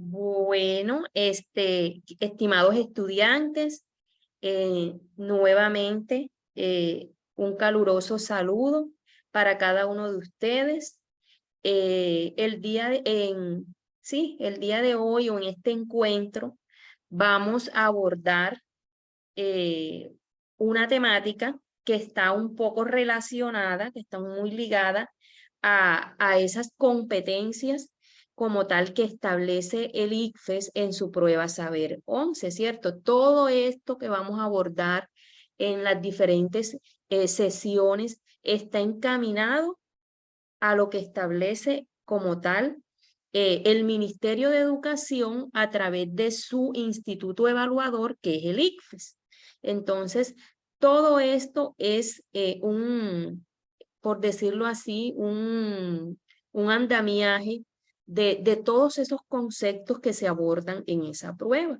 Bueno, estimados estudiantes, nuevamente un caluroso saludo para cada uno de ustedes. El día de hoy o en este encuentro vamos a abordar eh, una temática que está un poco relacionada, que está muy ligada a esas competencias como tal que establece el ICFES en su prueba Saber 11, ¿cierto? Todo esto que vamos a abordar en las diferentes sesiones está encaminado a lo que establece como tal el Ministerio de Educación a través de su instituto evaluador, que es el ICFES. Entonces, todo esto es por decirlo así, un andamiaje de todos esos conceptos que se abordan en esa prueba.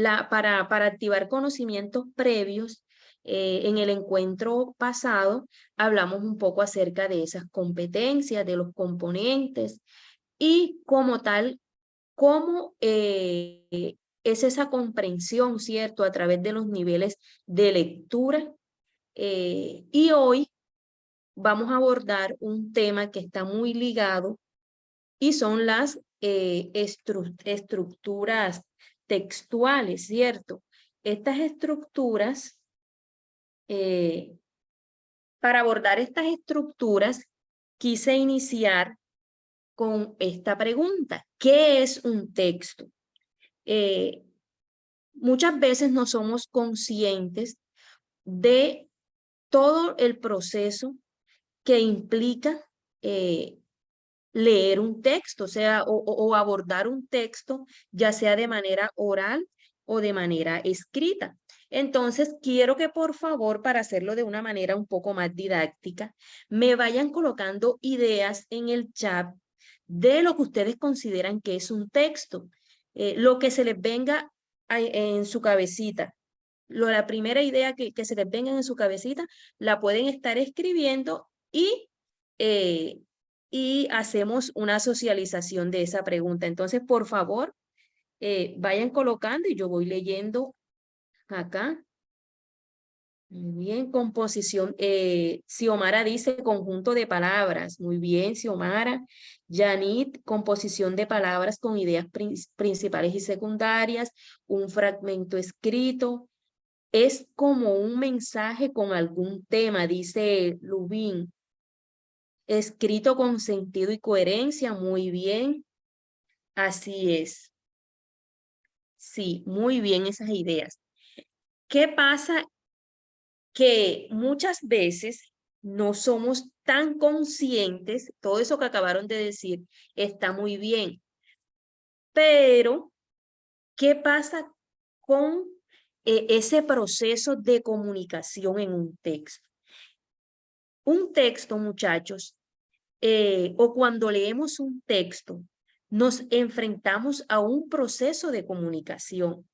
Para activar conocimientos previos, en el encuentro pasado hablamos un poco acerca de esas competencias, de los componentes y como tal, cómo es esa comprensión, ¿cierto? A través de los niveles de lectura. Y hoy vamos a abordar un tema que está muy ligado y son las estructuras textuales, ¿cierto? Estas estructuras, eh, para abordar estas estructuras, quise iniciar con esta pregunta: ¿qué es un texto? Eh, Muchas veces no somos conscientes de todo el proceso que implica eh, leer un texto, o sea, o abordar un texto, ya sea de manera oral o de manera escrita. Entonces, quiero que por favor, para hacerlo de una manera un poco más didáctica, me vayan colocando ideas en el chat de lo que ustedes consideran que es un texto, lo que se les venga en su cabecita. La primera idea que se les venga en su cabecita, la pueden estar escribiendo eh, y hacemos una socialización de esa pregunta. Entonces, por favor, vayan colocando y yo voy leyendo acá. Muy bien, composición. Xiomara dice conjunto de palabras. Muy bien, Xiomara. Janit, composición de palabras con ideas principales y secundarias, un fragmento escrito. Es como un mensaje con algún tema, dice Lubín. Escrito con sentido y coherencia, muy bien. Así es. Sí, muy bien esas ideas. ¿Qué pasa? Que muchas veces no somos tan conscientes, todo eso que acabaron de decir está muy bien, pero ¿qué pasa con ese proceso de comunicación en un texto? Un texto, muchachos, o cuando leemos un texto, nos enfrentamos a un proceso de comunicación.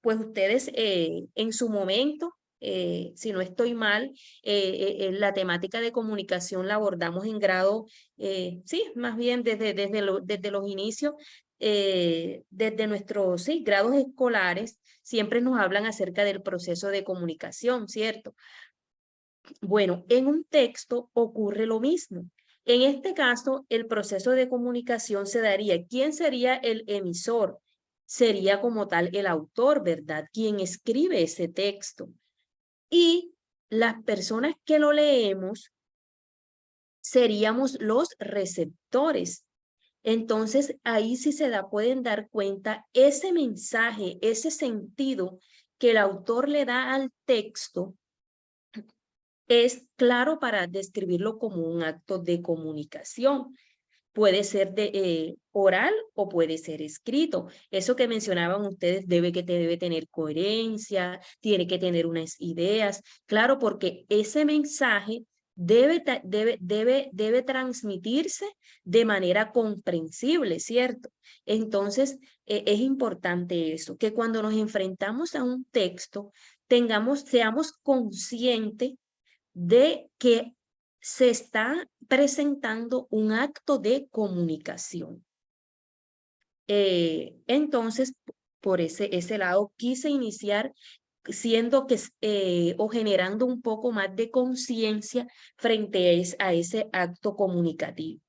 Pues ustedes en su momento, si no estoy mal, la temática de comunicación la abordamos en grado, sí, más bien desde los inicios, desde nuestros sí, grados escolares, siempre nos hablan acerca del proceso de comunicación, ¿cierto? Bueno, en un texto ocurre lo mismo. En este caso, el proceso de comunicación se daría. ¿Quién sería el emisor? Sería como tal el autor, ¿verdad? Quien escribe ese texto. Y las personas que lo leemos seríamos los receptores. Entonces, ahí sí pueden dar cuenta ese mensaje, ese sentido que el autor le da al texto es claro para describirlo como un acto de comunicación. Puede ser oral o puede ser escrito. Eso que mencionaban ustedes debe tener coherencia, tiene que tener unas ideas. Claro, porque ese mensaje debe transmitirse de manera comprensible, ¿cierto? Entonces, es importante eso, que cuando nos enfrentamos a un texto, seamos conscientes de que se está presentando un acto de comunicación. Entonces, por ese lado, quise iniciar siendo que o generando un poco más de conciencia frente a ese acto comunicativo.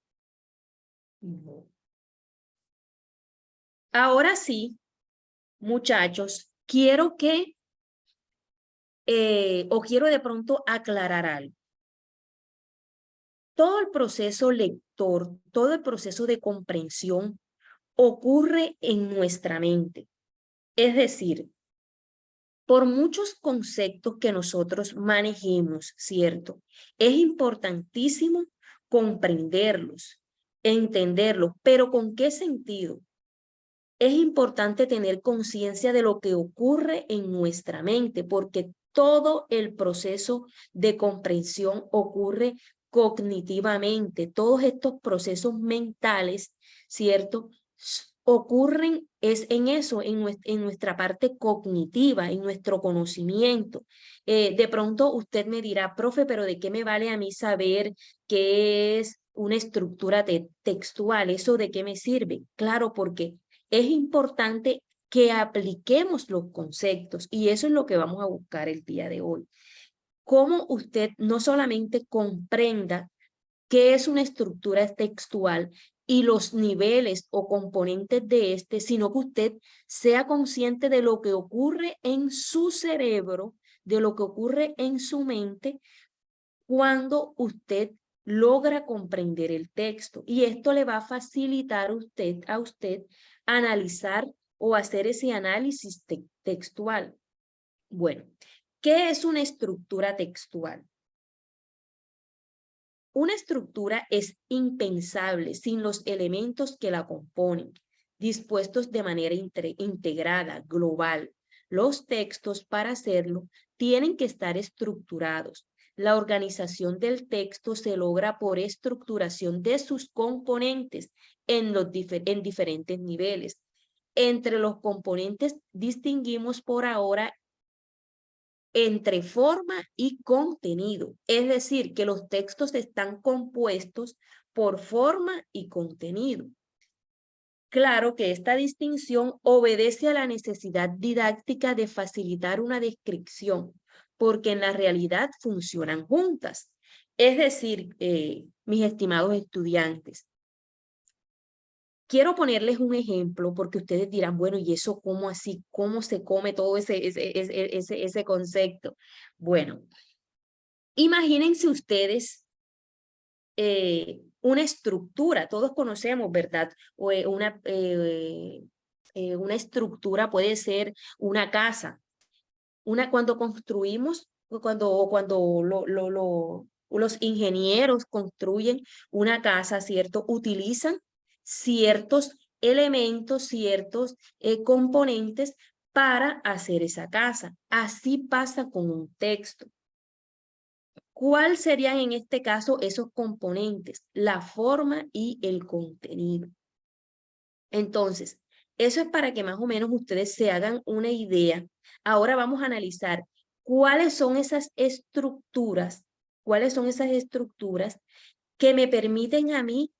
Ahora sí, muchachos, quiero que, quiero de pronto aclarar algo. Todo el proceso lector, todo el proceso de comprensión ocurre en nuestra mente. Es decir, por muchos conceptos que nosotros manejemos, ¿cierto? Es importantísimo comprenderlos, entenderlos, pero ¿con qué sentido? Es importante tener conciencia de lo que ocurre en nuestra mente, porque todo el proceso de comprensión ocurre cognitivamente. Todos estos procesos mentales, ¿cierto? Ocurren es en eso, en nuestra parte cognitiva, en nuestro conocimiento. De pronto usted me dirá, profe, pero ¿de qué me vale a mí saber qué es una estructura textual? ¿Eso de qué me sirve? Claro, porque es importante que apliquemos los conceptos y eso es lo que vamos a buscar el día de hoy. Cómo usted no solamente comprenda qué es una estructura textual y los niveles o componentes de este, sino que usted sea consciente de lo que ocurre en su cerebro, de lo que ocurre en su mente cuando usted logra comprender el texto. Y esto le va a facilitar a usted analizar o hacer ese análisis textual. Bueno, ¿qué es una estructura textual? Una estructura es impensable sin los elementos que la componen, dispuestos de manera integrada, global. Los textos, para hacerlo, tienen que estar estructurados. La organización del texto se logra por estructuración de sus componentes en diferentes niveles. Entre los componentes distinguimos por ahora entre forma y contenido, es decir, que los textos están compuestos por forma y contenido. Claro que esta distinción obedece a la necesidad didáctica de facilitar una descripción, porque en la realidad funcionan juntas. Es decir, mis estimados estudiantes, quiero ponerles un ejemplo porque ustedes dirán, bueno, ¿y eso cómo así? ¿Cómo se come todo ese concepto? Bueno, imagínense ustedes una estructura, todos conocemos, ¿verdad? Una estructura puede ser una casa. Cuando construimos, cuando los ingenieros construyen una casa, ¿cierto? Utilizan ciertos elementos, ciertos componentes para hacer esa casa. Así pasa con un texto. ¿Cuáles serían en este caso esos componentes? La forma y el contenido. Entonces, eso es para que más o menos ustedes se hagan una idea. Ahora vamos a analizar cuáles son esas estructuras que me permiten a mí,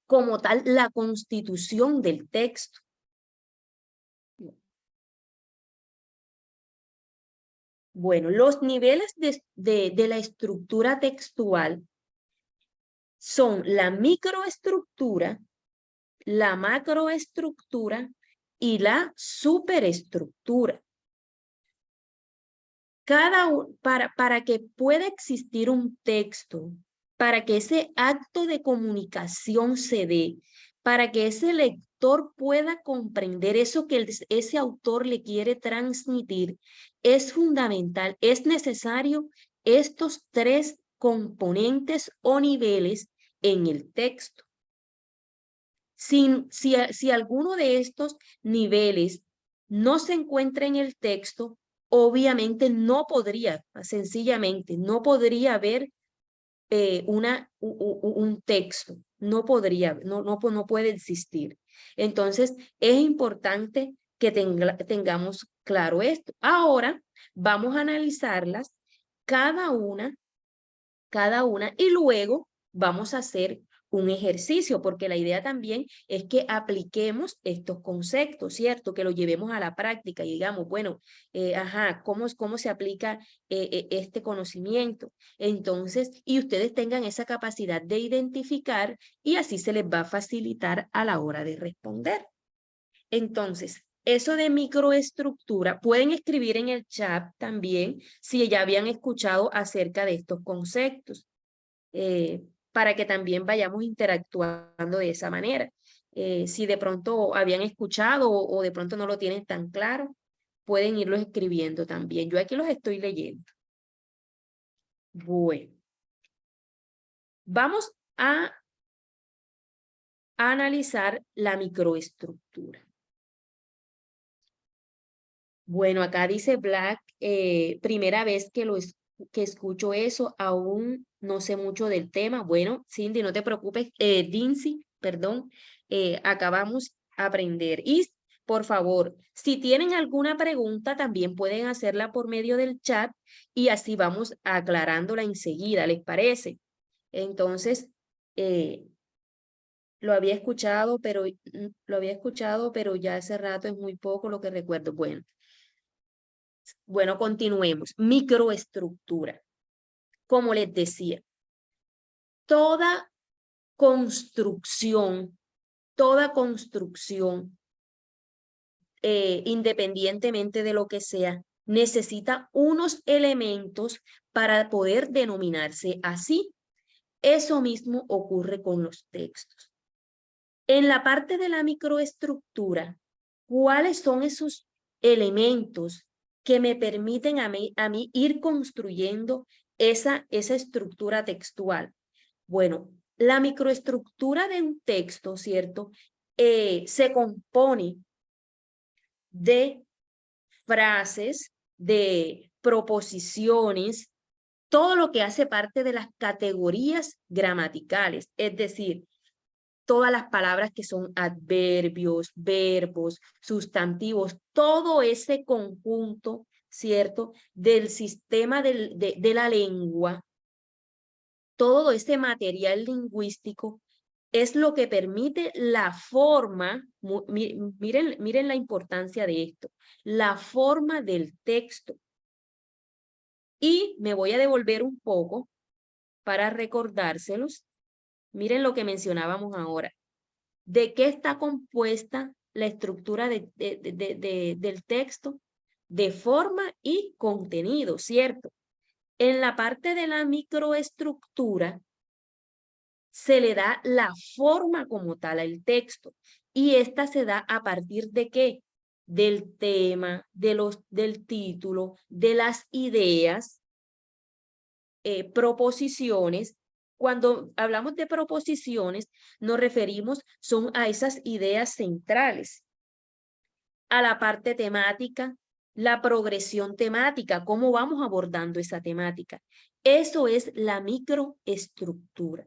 como tal, la constitución del texto. Bueno, los niveles de la estructura textual son la microestructura, la macroestructura y la superestructura. Para que pueda existir un texto, para que ese acto de comunicación se dé, para que ese lector pueda comprender eso que ese autor le quiere transmitir, es fundamental, es necesario estos tres componentes o niveles en el texto. Si alguno de estos niveles no se encuentra en el texto, obviamente no podría, sencillamente, no podría haber un texto, no podría, no puede existir. Entonces, es importante que tengamos claro esto. Ahora, vamos a analizarlas cada una cada una y luego vamos a hacer un ejercicio, porque la idea también es que apliquemos estos conceptos, ¿cierto? Que lo llevemos a la práctica y digamos, bueno, ¿cómo se aplica este conocimiento? Entonces, y ustedes tengan esa capacidad de identificar y así se les va a facilitar a la hora de responder. Entonces, eso de microestructura, pueden escribir en el chat también si ya habían escuchado acerca de estos conceptos, para que también vayamos interactuando de esa manera. Si de pronto habían escuchado o de pronto no lo tienen tan claro, pueden irlos escribiendo también. Yo aquí los estoy leyendo. Bueno, vamos a analizar la microestructura. Bueno, acá dice Black, primera vez que escucho eso, aún no sé mucho del tema. Bueno, Cindy, no te preocupes, Dincy, perdón, acá vamos a aprender. Y por favor, si tienen alguna pregunta, también pueden hacerla por medio del chat y así vamos aclarándola enseguida, ¿les parece? Entonces, lo había escuchado, pero ya hace rato es muy poco lo que recuerdo. Bueno, continuemos. Microestructura. Como les decía, toda construcción, independientemente de lo que sea, necesita unos elementos para poder denominarse así. Eso mismo ocurre con los textos. En la parte de la microestructura, ¿cuáles son esos elementos que me permiten a mí ir construyendo esa estructura textual? Bueno, la microestructura de un texto, ¿cierto? Se compone de frases, de proposiciones, todo lo que hace parte de las categorías gramaticales, es decir, todas las palabras que son adverbios, verbos, sustantivos, todo ese conjunto, ¿cierto? Del sistema de la lengua, todo ese material lingüístico es lo que permite la forma, miren la importancia de esto, la forma del texto. Y me voy a devolver un poco para recordárselos. Miren lo que mencionábamos ahora. ¿De qué está compuesta la estructura del texto? De forma y contenido, ¿cierto? En la parte de la microestructura se le da la forma como tal al texto y esta se da a partir de ¿qué? Del tema, del título, de las ideas, proposiciones. Cuando hablamos de proposiciones, nos referimos son a esas ideas centrales, a la parte temática, la progresión temática, cómo vamos abordando esa temática. Eso es la microestructura.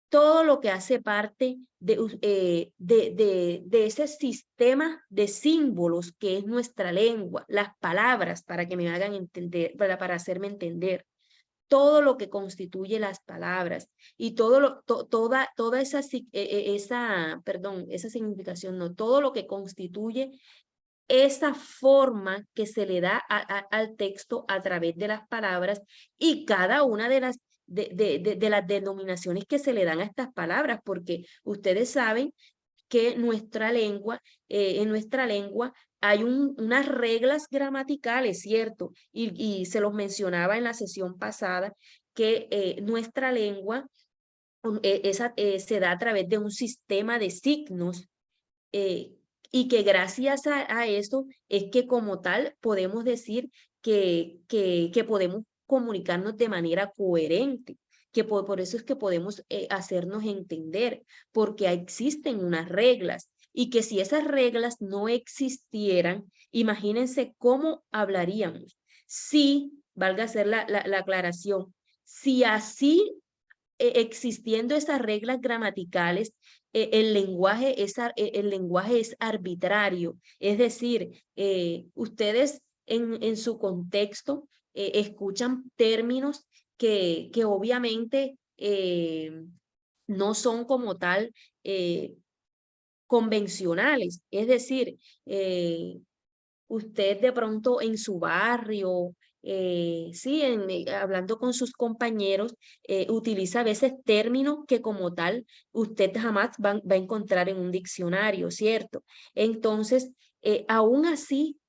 Todo lo que hace parte de ese sistema de símbolos que es nuestra lengua, las palabras, para que me hagan entender, para hacerme entender, todo lo que constituye las palabras y toda esa significación, no, todo lo que constituye esa forma que se le da al texto a través de las palabras y cada una de las las denominaciones que se le dan a estas palabras, porque ustedes saben que nuestra lengua, en nuestra lengua hay unas reglas gramaticales, ¿cierto? Y se los mencionaba en la sesión pasada, que nuestra lengua se da a través de un sistema de signos, y que gracias a eso es que como tal podemos decir que podemos comunicarnos de manera coherente, que por eso es que podemos hacernos entender, porque existen unas reglas y que si esas reglas no existieran, imagínense cómo hablaríamos. Si, valga hacer la aclaración, si así existiendo esas reglas gramaticales, el lenguaje es arbitrario, es decir, ustedes en su contexto escuchan términos que obviamente no son como tal convencionales. Es decir, usted de pronto en su barrio, sí, hablando con sus compañeros, utiliza a veces términos que como tal usted jamás va a encontrar en un diccionario, ¿cierto? Entonces, aún así,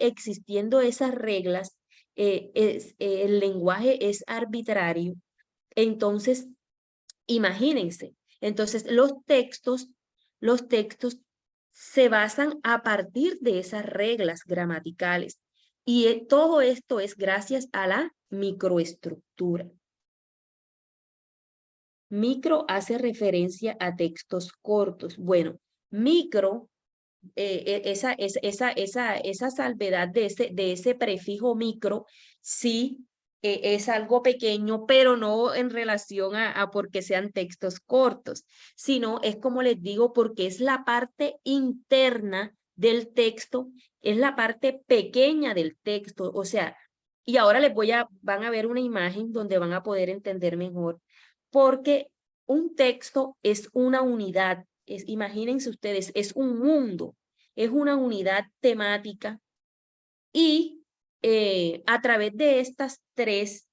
existiendo esas reglas, el lenguaje es arbitrario. Entonces, imagínense. Entonces, los textos se basan a partir de esas reglas gramaticales. Y todo esto es gracias a la microestructura. Micro hace referencia a textos cortos. Bueno, micro, esa salvedad de ese prefijo micro, sí es algo pequeño, pero no en relación a porque sean textos cortos, sino es como les digo, porque es la parte interna del texto, es la parte pequeña del texto, o sea, y ahora van a ver una imagen donde van a poder entender mejor, porque un texto es una unidad, imagínense ustedes, es un mundo, es una unidad temática y a través de estas tres,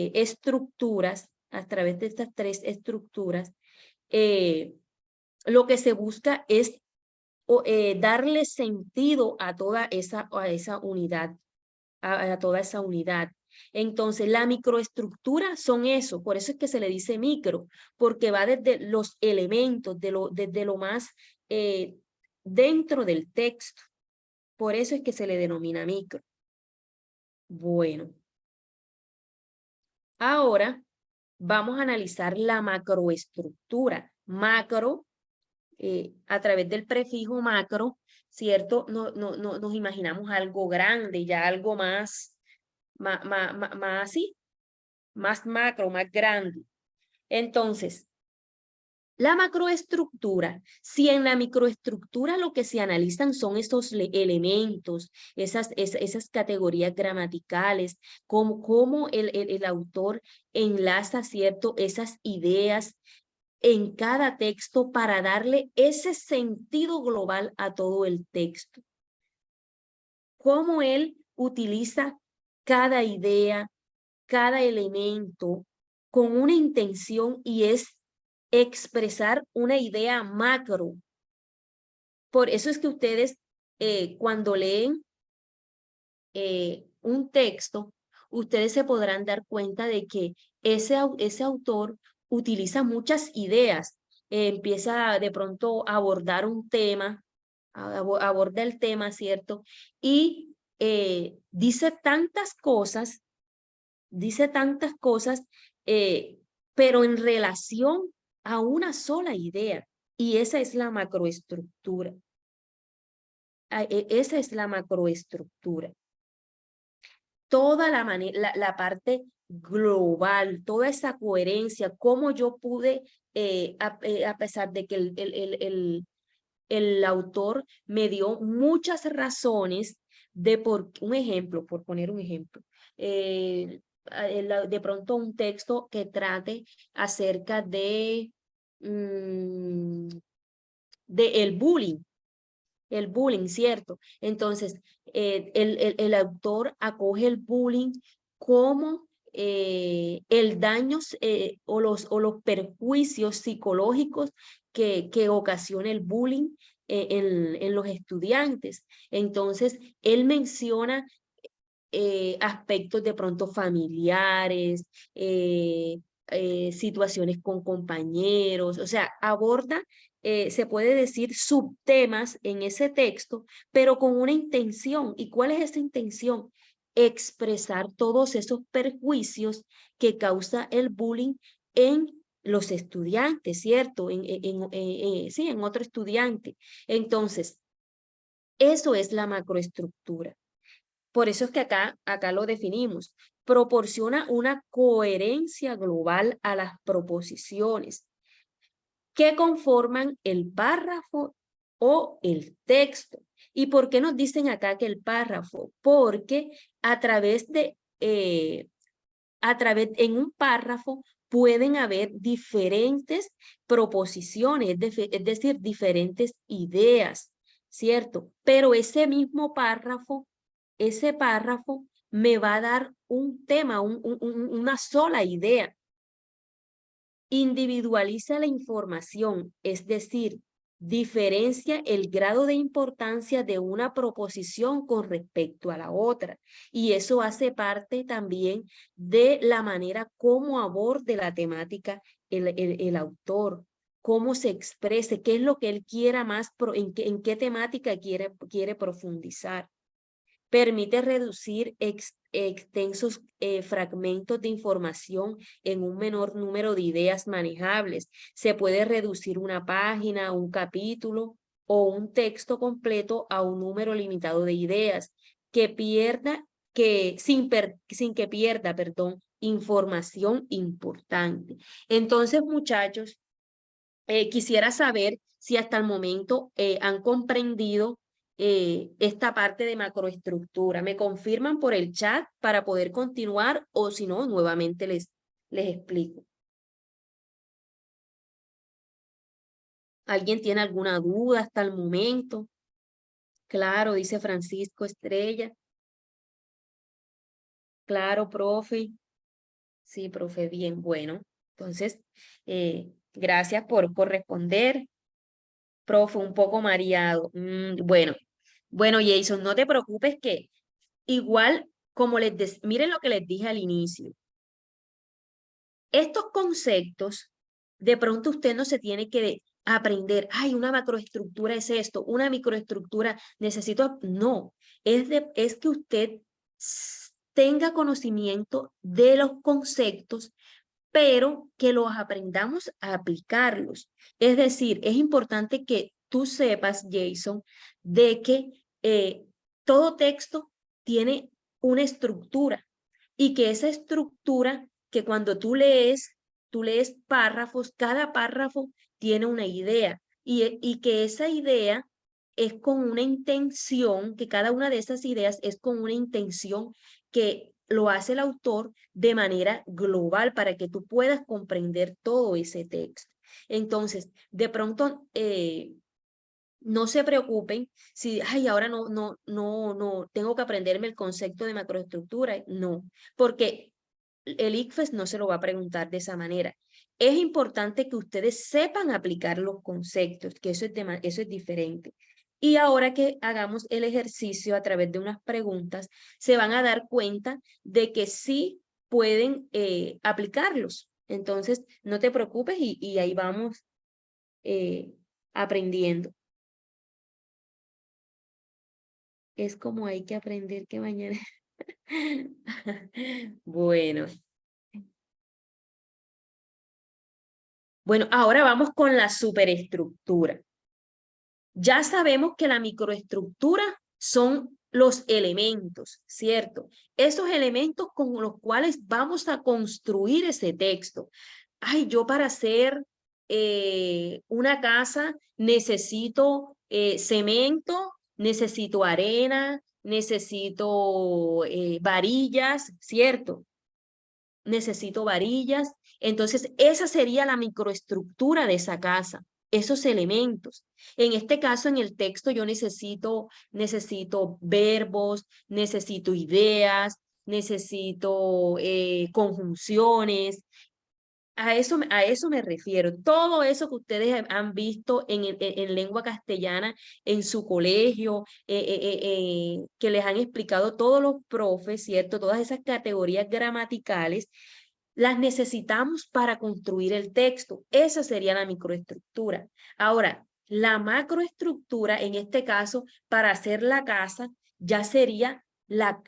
estructuras, lo que se busca es darle sentido a toda esa unidad, a toda esa unidad. Entonces, la microestructura son eso, por eso es que se le dice micro, porque va desde los elementos, desde lo más dentro del texto. Por eso es que se le denomina micro. Bueno, ahora vamos a analizar la macroestructura. Macro, a través del prefijo macro, ¿cierto? Nos imaginamos algo grande, ya algo más así, más macro, más grande. Entonces, la macroestructura, si en la microestructura lo que se analizan son esos elementos, esas categorías gramaticales, cómo el autor enlaza, ¿cierto?, esas ideas en cada texto para darle ese sentido global a todo el texto. Cómo él utiliza cada idea, cada elemento con una intención y es expresar una idea macro. Por eso es que ustedes cuando leen un texto, ustedes se podrán dar cuenta de que ese autor utiliza muchas ideas, empieza de pronto a abordar un tema, aborda el tema, ¿cierto? Y dice tantas cosas, pero en relación a una sola idea. Y esa es la macroestructura. Esa es la macroestructura. Toda la parte global, toda esa coherencia, cómo yo pude, a pesar de que el autor me dio muchas razones un ejemplo, por poner un ejemplo, de pronto un texto que trate acerca de el bullying, ¿cierto? Entonces, el autor acoge el bullying como el daño o los perjuicios psicológicos que ocasiona el bullying en los estudiantes. Entonces, él menciona aspectos de pronto familiares, situaciones con compañeros, o sea, aborda, se puede decir, subtemas en ese texto, pero con una intención. ¿Y cuál es esa intención? Expresar todos esos perjuicios que causa el bullying en los estudiantes, ¿cierto? Sí, en otro estudiante. Entonces, eso es la macroestructura. Por eso es que acá lo definimos. Proporciona una coherencia global a las proposiciones que conforman el párrafo o el texto ¿Y por qué nos dicen acá que el párrafo? Porque a través en un párrafo pueden haber diferentes proposiciones, es decir, diferentes ideas, ¿cierto? Pero ese párrafo me va a dar un tema, una sola idea. Individualiza la información, es decir, diferencia el grado de importancia de una proposición con respecto a la otra. Y eso hace parte también de la manera como aborde la temática el autor, cómo se exprese, qué es lo que él quiera más, en qué temática quiere profundizar. Permite reducir extensos fragmentos de información en un menor número de ideas manejables. Se puede reducir una página, un capítulo o un texto completo a un número limitado de ideas sin que pierda, perdón, información importante. Entonces, muchachos, quisiera saber si hasta el momento han comprendido esta parte de macroestructura. ¿Me confirman por el chat para poder continuar o si no, nuevamente les explico? ¿Alguien tiene alguna duda hasta el momento? Claro, dice Francisco Estrella. Claro, profe. Sí, profe, bien, bueno. Entonces, gracias por responder. Profe, un poco mareado. Bueno, Jason, no te preocupes que igual, miren lo que les dije al inicio. Estos conceptos, de pronto usted no se tiene que aprender, ay, una macroestructura es esto, una microestructura no, es que usted tenga conocimiento de los conceptos, pero que los aprendamos a aplicarlos. Es decir, es importante que tú sepas, Jason, de que todo texto tiene una estructura y que esa estructura, que cuando tú lees párrafos, cada párrafo tiene una idea y que esa idea es con una intención, que cada una de esas ideas es con una intención que lo hace el autor de manera global para que tú puedas comprender todo ese texto. Entonces, de pronto, no se preocupen si, ay, ahora no, tengo que aprenderme el concepto de macroestructura. No, porque el ICFES no se lo va a preguntar de esa manera. Es importante que ustedes sepan aplicar los conceptos, que eso es diferente. Y ahora que hagamos el ejercicio a través de unas preguntas, se van a dar cuenta de que sí pueden aplicarlos. Entonces, no te preocupes y ahí vamos aprendiendo. Es como hay que aprender que mañana. Bueno. Bueno, ahora vamos con la superestructura. Ya sabemos que la microestructura son los elementos, ¿cierto? Esos elementos con los cuales vamos a construir ese texto. Ay, yo para hacer una casa necesito cemento, necesito arena, necesito varillas, ¿cierto? Necesito varillas. Entonces, esa sería la microestructura de esa casa, esos elementos. En este caso, en el texto, yo necesito verbos, necesito ideas, necesito conjunciones. A eso me refiero. Todo eso que ustedes han visto en lengua castellana en su colegio, que les han explicado todos los profes, ¿cierto? Todas esas categorías gramaticales, las necesitamos para construir el texto. Esa sería la microestructura. Ahora, la macroestructura, en este caso, para hacer la casa, ya sería la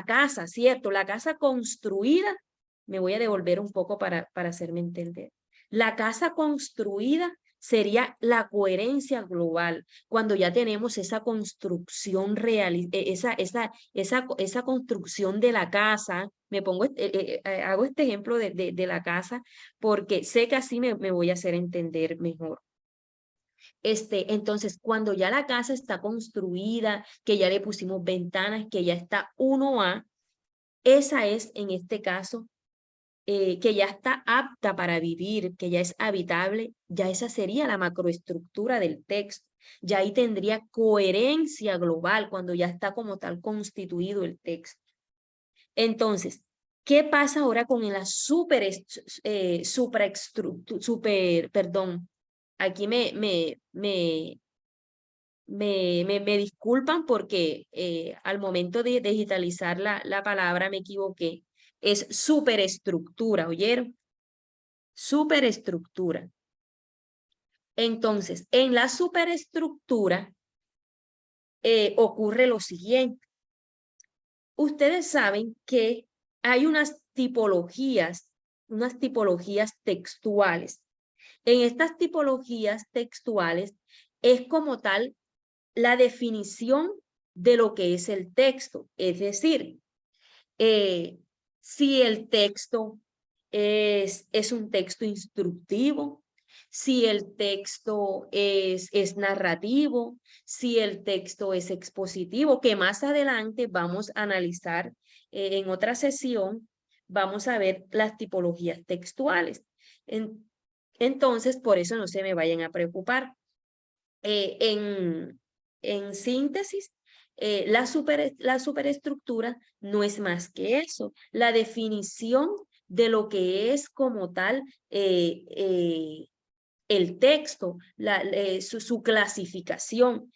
casa, ¿cierto? La casa construida. Me voy a devolver un poco para hacerme entender. La casa construida sería la coherencia global, cuando ya tenemos esa construcción real, esa construcción de la casa. Hago este ejemplo de la casa porque sé que así me voy a hacer entender mejor. Entonces, cuando ya la casa está construida, que ya le pusimos ventanas, que ya está 1A, esa es en este caso que ya está apta para vivir, que ya es habitable, ya esa sería la macroestructura del texto. Ya ahí tendría coherencia global cuando ya está como tal constituido el texto. Entonces, ¿qué pasa ahora con la perdón, aquí me disculpan porque al momento de digitalizar la palabra me equivoqué. Es superestructura, ¿oyeron? Superestructura. Entonces, en la superestructura ocurre lo siguiente. Ustedes saben que hay unas tipologías textuales. En estas tipologías textuales es como tal la definición de lo que es el texto. Es decir, si el texto es un texto instructivo, si el texto es narrativo, si el texto es expositivo, que más adelante vamos a analizar en otra sesión, vamos a ver las tipologías textuales. Entonces, por eso no se me vayan a preocupar. En síntesis, la superestructura no es más que eso, la definición de lo que es como tal el texto, su clasificación.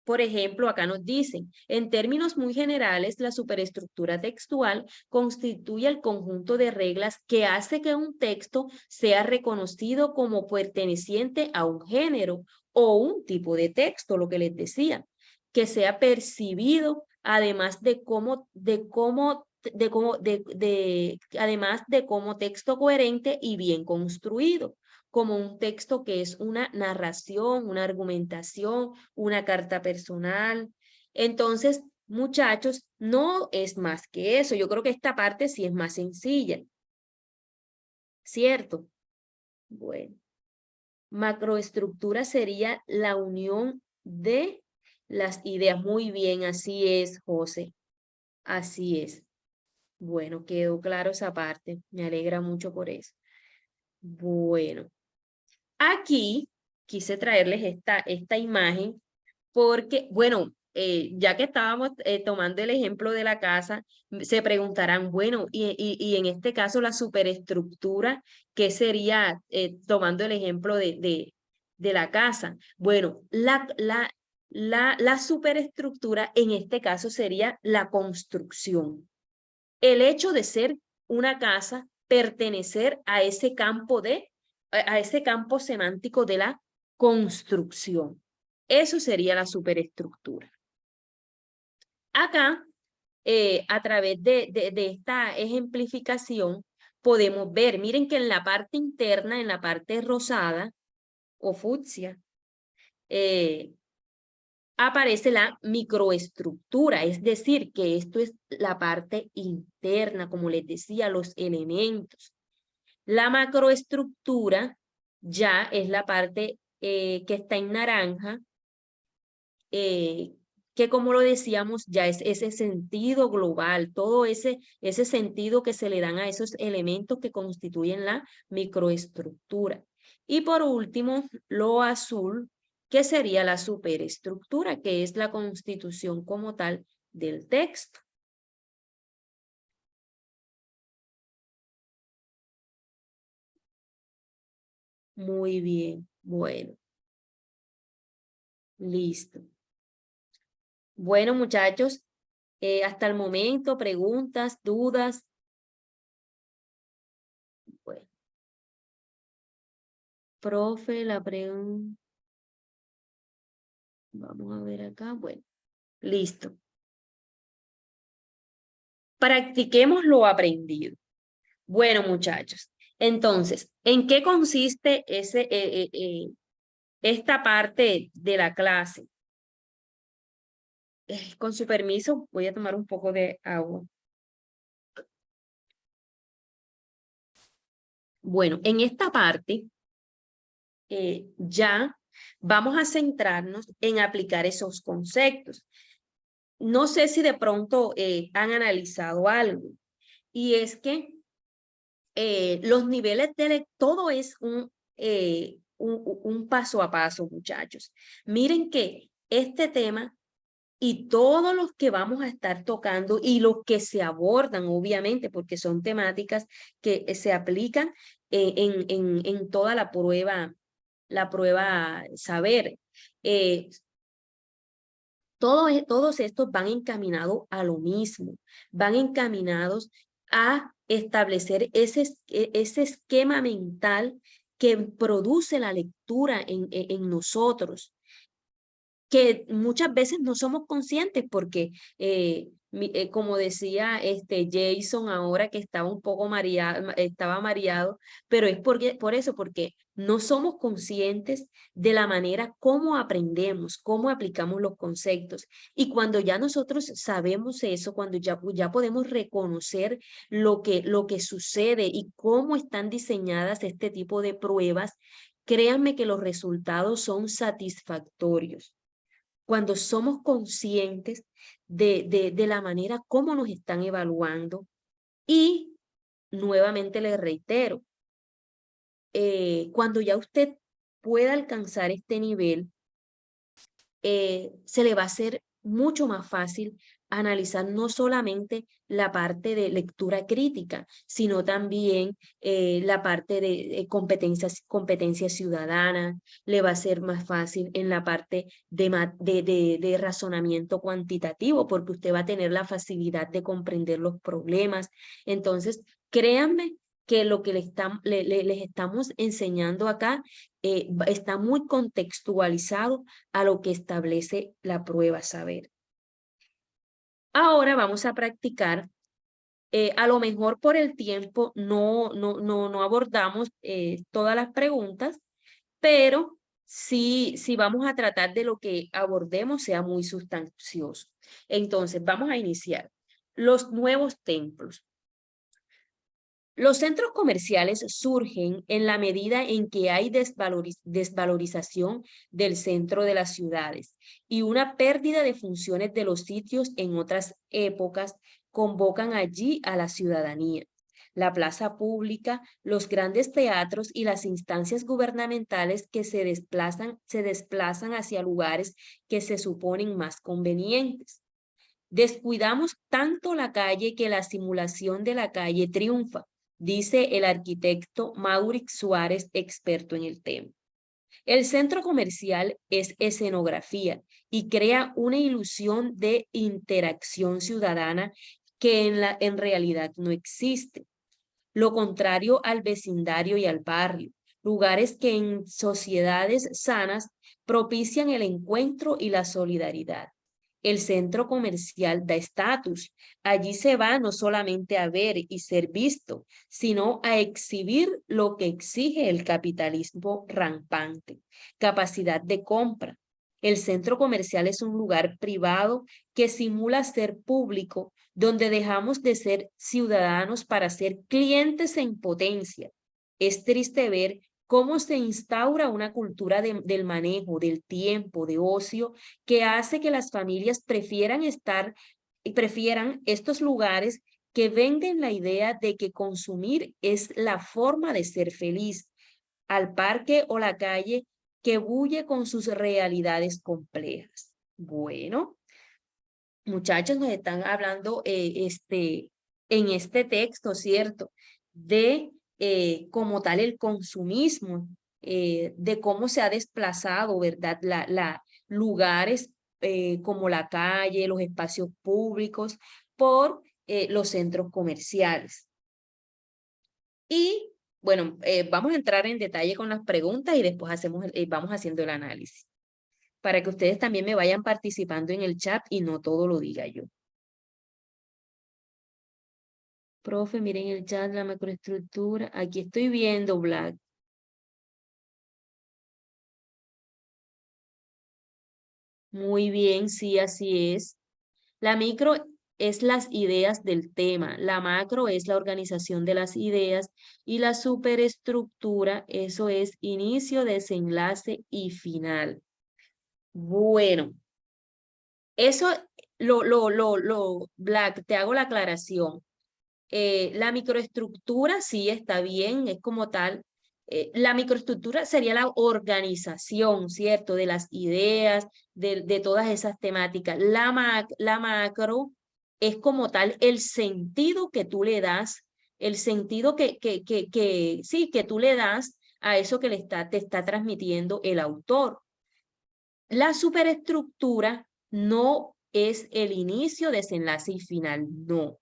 Por ejemplo, acá nos dicen, en términos muy generales, la superestructura textual constituye el conjunto de reglas que hace que un texto sea reconocido como perteneciente a un género o un tipo de texto, lo que les decía, que sea percibido además además de como texto coherente y bien construido, como un texto que es una narración, una argumentación, una carta personal. Entonces, muchachos, no es más que eso. Yo creo que esta parte sí es más sencilla. ¿Cierto? Bueno, macroestructura sería la unión de las ideas. Muy bien, así es, José. Así es. Bueno, quedó claro esa parte. Me alegra mucho por eso. Bueno, aquí quise traerles esta imagen porque, bueno, ya que estábamos tomando el ejemplo de la casa, se preguntarán, bueno, y en este caso la superestructura, ¿qué sería tomando el ejemplo de la casa? Bueno, la superestructura en este caso sería la construcción. El hecho de ser una casa, pertenecer a ese a ese campo semántico de la construcción. Eso sería la superestructura. Acá, a través de esta ejemplificación, podemos ver, miren que en la parte interna, en la parte rosada o fucsia, aparece la microestructura, es decir, que esto es la parte interna, como les decía, los elementos. La macroestructura ya es la parte que está en naranja, que como lo decíamos, ya es ese sentido global, todo ese sentido que se le dan a esos elementos que constituyen la microestructura. Y por último, lo azul, que sería la superestructura, que es la constitución como tal del texto. Muy bien, bueno, listo. Bueno, muchachos, hasta el momento, preguntas, dudas. Bueno, profe, la pregunta. Vamos a ver acá. Bueno, listo. Practiquemos lo aprendido. Bueno, muchachos, entonces, ¿en qué consiste esta parte de la clase? Con su permiso, voy a tomar un poco de agua. Bueno, en esta parte ya vamos a centrarnos en aplicar esos conceptos. No sé si de pronto han analizado algo, y es que los niveles de todo es un paso a paso, muchachos. Miren que este tema y todos los que vamos a estar tocando y los que se abordan, obviamente, porque son temáticas que se aplican en toda la prueba saber. Todos estos van encaminados a lo mismo, van encaminados a establecer ese esquema mental que produce la lectura en nosotros, que muchas veces no somos conscientes porque, como decía Jason ahora que estaba un poco estaba mareado, pero es por eso, porque no somos conscientes de la manera como aprendemos, cómo aplicamos los conceptos. Y cuando ya nosotros sabemos eso, cuando ya podemos reconocer lo que sucede y cómo están diseñadas este tipo de pruebas, créanme que los resultados son satisfactorios cuando somos conscientes de la manera como nos están evaluando. Y nuevamente les reitero, cuando ya usted pueda alcanzar este nivel, se le va a hacer mucho más fácil analizar no solamente la parte de lectura crítica, sino también la parte de competencia ciudadana. Le va a ser más fácil en la parte de razonamiento cuantitativo, porque usted va a tener la facilidad de comprender los problemas. Entonces, créanme que lo que les estamos enseñando acá está muy contextualizado a lo que establece la prueba saber. Ahora vamos a practicar, a lo mejor por el tiempo no abordamos todas las preguntas, pero sí vamos a tratar de lo que abordemos sea muy sustancioso. Entonces, vamos a iniciar. Los nuevos templos. Los centros comerciales surgen en la medida en que hay desvalorización del centro de las ciudades y una pérdida de funciones de los sitios en otras épocas convocan allí a la ciudadanía. La plaza pública, los grandes teatros y las instancias gubernamentales que se desplazan hacia lugares que se suponen más convenientes. Descuidamos tanto la calle que la simulación de la calle triunfa, dice el arquitecto Maurix Suárez, experto en el tema. El centro comercial es escenografía y crea una ilusión de interacción ciudadana que en realidad no existe. Lo contrario al vecindario y al barrio, lugares que en sociedades sanas propician el encuentro y la solidaridad. El centro comercial da estatus. Allí se va no solamente a ver y ser visto, sino a exhibir lo que exige el capitalismo rampante, capacidad de compra. El centro comercial es un lugar privado que simula ser público, donde dejamos de ser ciudadanos para ser clientes en potencia. Es triste ver cómo se instaura una cultura del manejo, del tiempo, de ocio, que hace que las familias prefieran estos lugares que venden la idea de que consumir es la forma de ser feliz, al parque o la calle que bulle con sus realidades complejas. Bueno, muchachos, nos están hablando en este texto, ¿cierto? De como tal el consumismo, de cómo se ha desplazado, ¿verdad? Lugares como la calle, los espacios públicos, por los centros comerciales. Y bueno, vamos a entrar en detalle con las preguntas y después vamos haciendo el análisis, para que ustedes también me vayan participando en el chat y no todo lo diga yo. Profe, miren el chat, la macroestructura. Aquí estoy viendo, Black. Muy bien, sí, así es. La micro es las ideas del tema, la macro es la organización de las ideas y la superestructura, eso es inicio, desenlace y final. Bueno, eso Black, te hago la aclaración. La microestructura sí está bien, es como tal. La microestructura sería la organización, ¿cierto? De las ideas, de todas esas temáticas. La macro es como tal el sentido que tú le das, el sentido sí, que tú le das a eso que te está transmitiendo el autor. La superestructura no es el inicio, desenlace y final, no.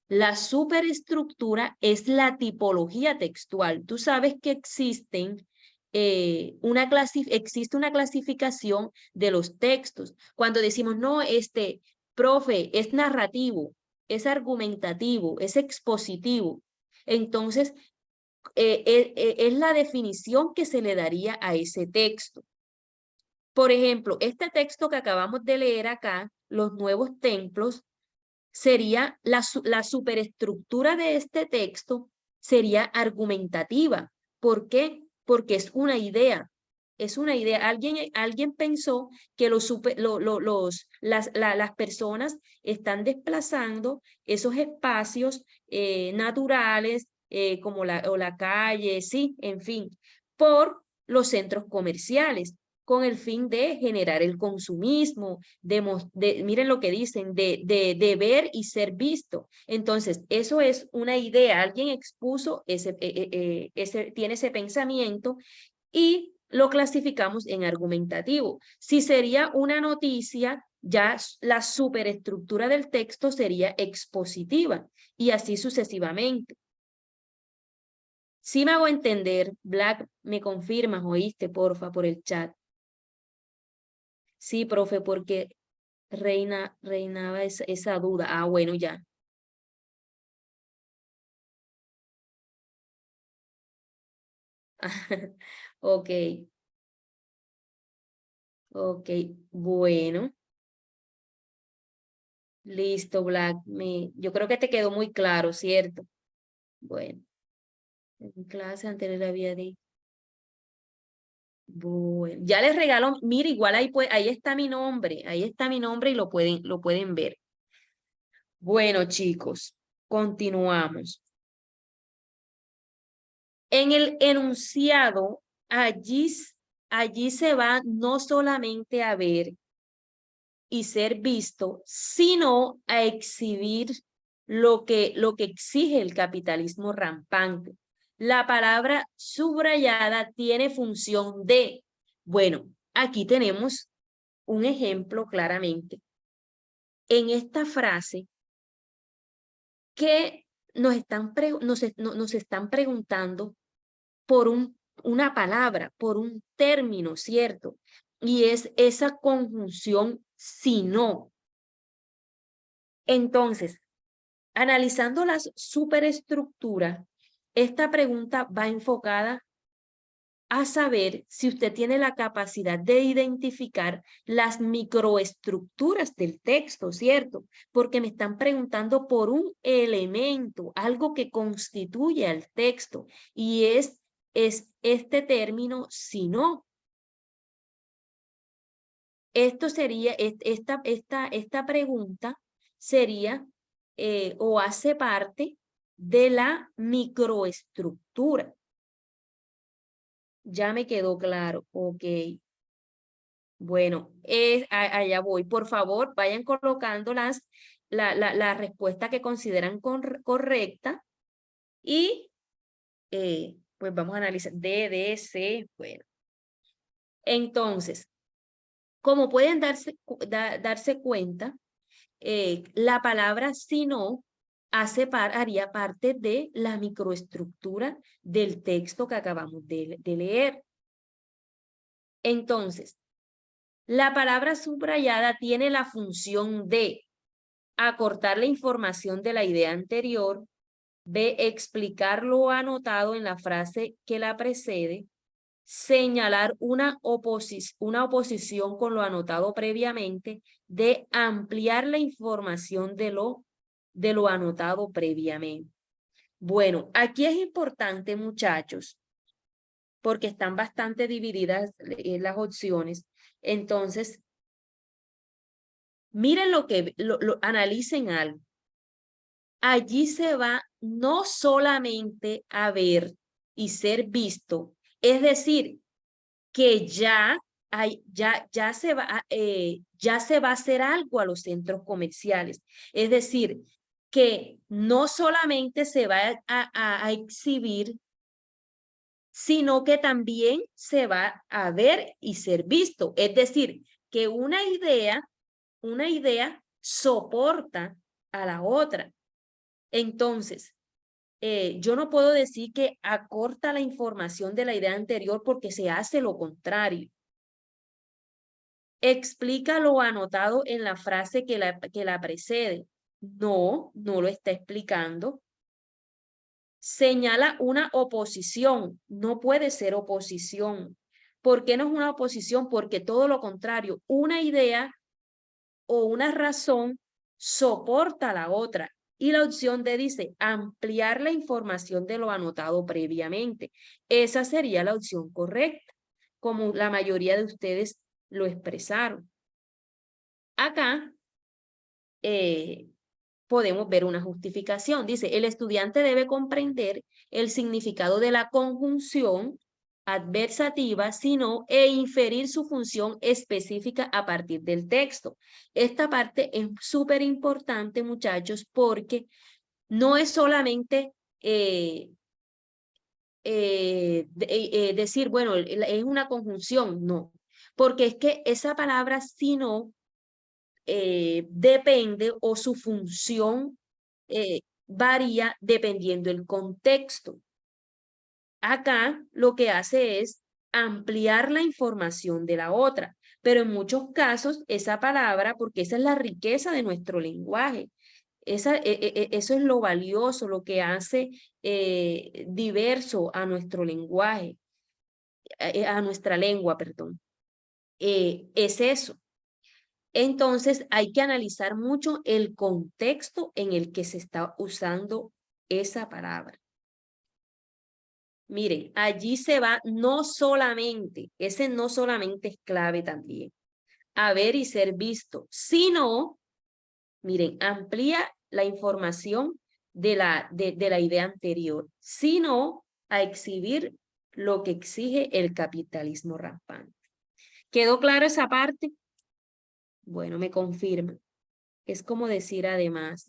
La superestructura es la tipología textual. Tú sabes que existe una clasificación de los textos. Cuando decimos, no, profe, es narrativo, es argumentativo, es expositivo. Entonces, es la definición que se le daría a ese texto. Por ejemplo, este texto que acabamos de leer acá, Los Nuevos Templos, sería la superestructura de este texto sería argumentativa. ¿Por qué? Porque es una idea. Es una idea. Alguien pensó que las personas están desplazando esos espacios naturales como la calle, sí, en fin, por los centros comerciales con el fin de generar el consumismo, miren lo que dicen, de ver y ser visto. Entonces, eso es una idea, alguien expuso tiene ese pensamiento y lo clasificamos en argumentativo. Si sería una noticia, ya la superestructura del texto sería expositiva y así sucesivamente. Si me hago entender, Black, me confirmas, oíste, porfa, por el chat. Sí, profe, porque reinaba esa duda. Ah, bueno, ya. Ok, ok, bueno, listo, Black. Yo creo que te quedó muy claro, ¿cierto? Bueno, en clase anterior había dicho. Bueno, ya les regalo, mira, igual ahí ahí está mi nombre y lo pueden ver. Bueno, chicos, continuamos. En el enunciado, allí se va no solamente a ver y ser visto, sino a exhibir lo que exige el capitalismo rampante. La palabra subrayada tiene función de, bueno, aquí tenemos un ejemplo claramente. En esta frase que nos están preguntando por una palabra, por un término, ¿cierto? Y es esa conjunción si no. Entonces, analizando las superestructuras, esta pregunta va enfocada a saber si usted tiene la capacidad de identificar las microestructuras del texto, ¿cierto? Porque me están preguntando por un elemento, algo que constituye al texto, y es este término si no. Esto sería, esta pregunta sería o hace parte de la microestructura. Ya me quedó claro, ok. Bueno, allá voy. Por favor, vayan colocando la respuesta que consideran correcta y pues vamos a analizar D, D, C. Bueno, entonces, como pueden darse cuenta, la palabra sino haría parte de la microestructura del texto que acabamos de leer. Entonces, la palabra subrayada tiene la función de acortar la información de la idea anterior, B, explicar lo anotado en la frase que la precede, señalar una oposición con lo anotado previamente, de ampliar la información de lo de lo anotado previamente. Bueno, aquí es importante, muchachos, porque están bastante divididas las opciones. Entonces, miren analicen algo. Allí se va no solamente a ver y ser visto, es decir, que ya se va a hacer algo a los centros comerciales. Es decir, que no solamente se va a exhibir, sino que también se va a ver y ser visto. Es decir, que una idea soporta a la otra. Entonces, yo no puedo decir que acorta la información de la idea anterior porque se hace lo contrario. Explica lo anotado en la frase que la precede. No lo está explicando. Señala una oposición. No puede ser oposición. ¿Por qué no es una oposición? Porque todo lo contrario, una idea o una razón soporta a la otra. Y la opción D dice ampliar la información de lo anotado previamente. Esa sería la opción correcta, como la mayoría de ustedes lo expresaron. Acá podemos ver una justificación. Dice, el estudiante debe comprender el significado de la conjunción adversativa, sino e inferir su función específica a partir del texto. Esta parte es súper importante, muchachos, porque no es solamente decir, bueno, es una conjunción, no, porque es que esa palabra sino depende o su función varía dependiendo del contexto. Acá lo que hace es ampliar la información de la otra, pero en muchos casos esa palabra, porque esa es la riqueza de nuestro lenguaje, eso es lo valioso, lo que hace diverso a nuestro lenguaje, a nuestra lengua, perdón. Es eso. Entonces hay que analizar mucho el contexto en el que se está usando esa palabra. Miren, allí se va no solamente, ese no solamente es clave también, a ver y ser visto, sino, miren, amplía la información de la idea anterior, sino a exhibir lo que exige el capitalismo rampante. ¿Quedó claro esa parte? Bueno, me confirma. Es como decir además,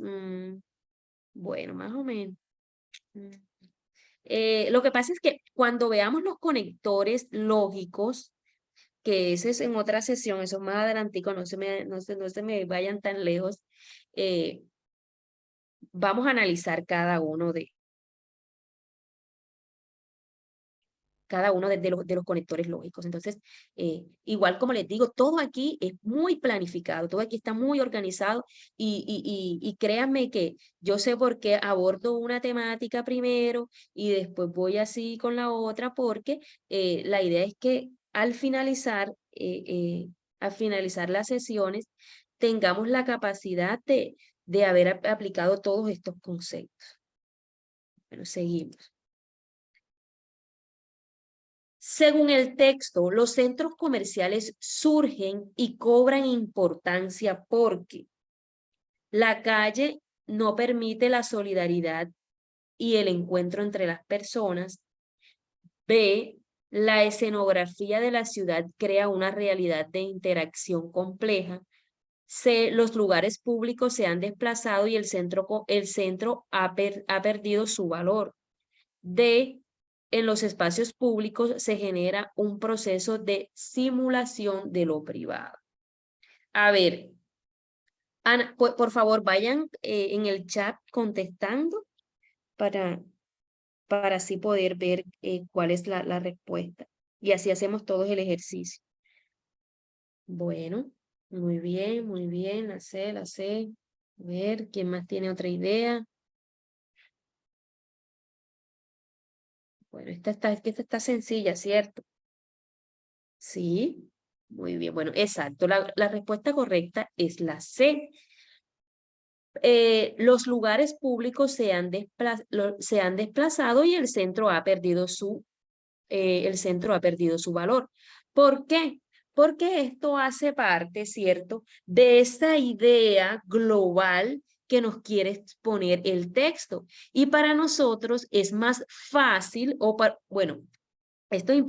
bueno, más o menos. Lo que pasa es que cuando veamos los conectores lógicos, que ese es en otra sesión, eso más adelantico, no se me vayan tan lejos, vamos a analizar cada uno de los conectores lógicos. Entonces, igual como les digo, todo aquí es muy planificado, todo aquí está muy organizado y créanme que yo sé por qué abordo una temática primero y después voy así con la otra, porque la idea es que al finalizar las sesiones tengamos la capacidad de haber aplicado todos estos conceptos. Bueno, seguimos. Según el texto, los centros comerciales surgen y cobran importancia porque la calle no permite la solidaridad y el encuentro entre las personas. B, la escenografía de la ciudad crea una realidad de interacción compleja. C, los lugares públicos se han desplazado y el centro ha perdido su valor. D, en los espacios públicos se genera un proceso de simulación de lo privado. A ver, Ana, por favor, vayan en el chat contestando para, para así poder ver cuál es la respuesta. Y así hacemos todos el ejercicio. Bueno, muy bien, la sé, la sé. A ver, ¿quién más tiene otra idea? Bueno, esta está sencilla, ¿cierto? Sí, muy bien. Bueno, exacto. La respuesta correcta es la C. los lugares públicos se han desplazado y el centro ha perdido su valor. ¿Por qué? Porque esto hace parte, ¿cierto?, de esa idea global que nos quiere exponer el texto. Y para nosotros es más fácil, bueno, esto es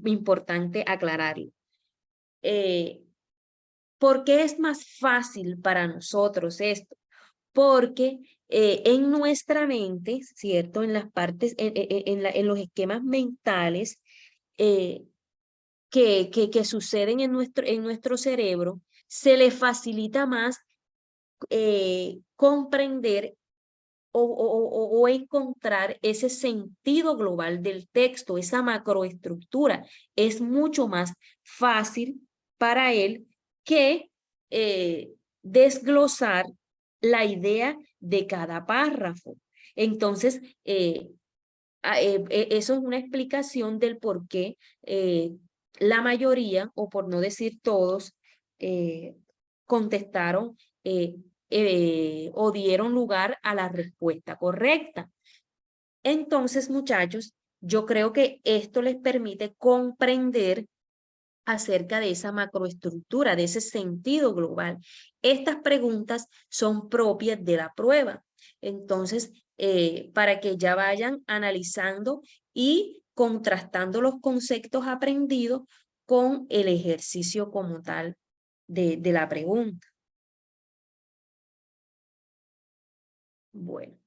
importante aclararlo. ¿Por qué es más fácil para nosotros esto? Porque en nuestra mente, ¿cierto?, en las partes, en los esquemas mentales, que suceden en nuestro cerebro, se le facilita más comprender o encontrar ese sentido global del texto, esa macroestructura. Es mucho más fácil para él que desglosar la idea de cada párrafo. Entonces, eso es una explicación del por qué la mayoría, o por no decir todos, contestaron o dieron lugar a la respuesta correcta. Entonces, muchachos, yo creo que esto les permite comprender acerca de esa macroestructura, de ese sentido global. Estas preguntas son propias de la prueba. Entonces, para que ya vayan analizando y contrastando los conceptos aprendidos con el ejercicio como tal de la pregunta. Bueno.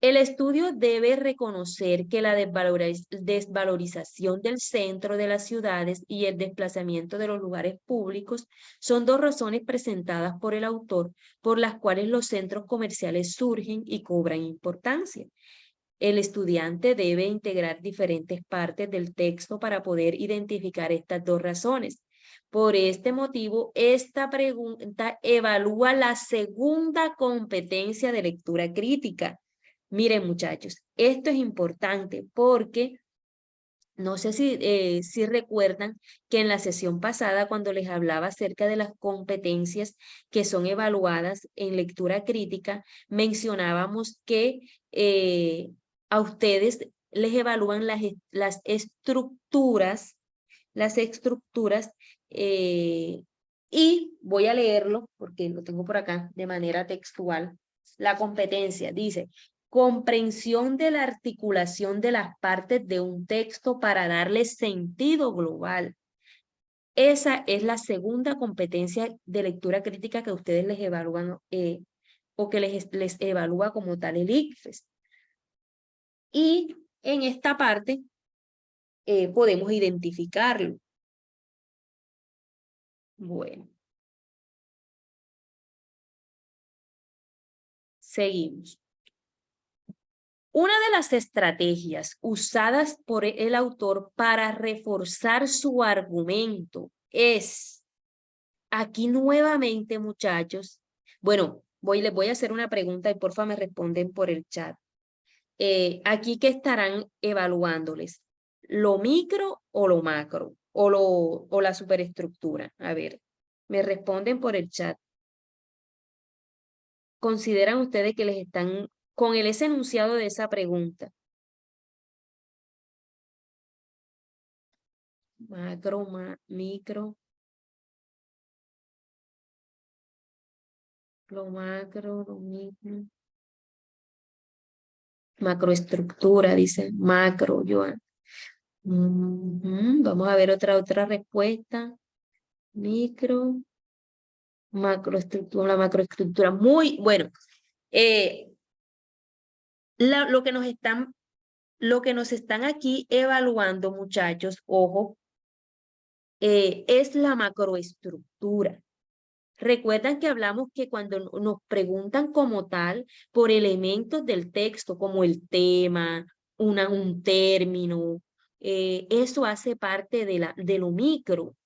El estudio debe reconocer que la desvalorización del centro de las ciudades y el desplazamiento de los lugares públicos son dos razones presentadas por el autor por las cuales los centros comerciales surgen y cobran importancia. El estudiante debe integrar diferentes partes del texto para poder identificar estas dos razones. Por este motivo, esta pregunta evalúa la segunda competencia de lectura crítica. Miren, muchachos, esto es importante porque no sé si recuerdan que en la sesión pasada, cuando les hablaba acerca de las competencias que son evaluadas en lectura crítica, mencionábamos que a ustedes les evalúan las estructuras, y voy a leerlo porque lo tengo por acá de manera textual. La competencia dice: comprensión de la articulación de las partes de un texto para darle sentido global. Esa es la segunda competencia de lectura crítica que ustedes les evalúan o que les evalúa como tal el ICFES. Y en esta parte podemos identificarlo. Bueno. Seguimos. Una de las estrategias usadas por el autor para reforzar su argumento es, aquí nuevamente, muchachos, bueno, les voy a hacer una pregunta y porfa me responden por el chat. Aquí, ¿qué estarán evaluándoles? ¿Lo micro o lo macro? ¿O la superestructura? A ver, me responden por el chat. ¿Consideran ustedes que les están con ese enunciado de esa pregunta? Macro, micro. Lo macro, lo micro. Macroestructura, dice macro, Joan. Vamos a ver otra respuesta. Micro, macroestructura, la macroestructura. Muy bueno. Lo que nos están aquí evaluando, muchachos, ojo, es la macroestructura. Recuerdan que hablamos que cuando nos preguntan como tal por elementos del texto, como el tema, un término, eso hace parte de lo micro.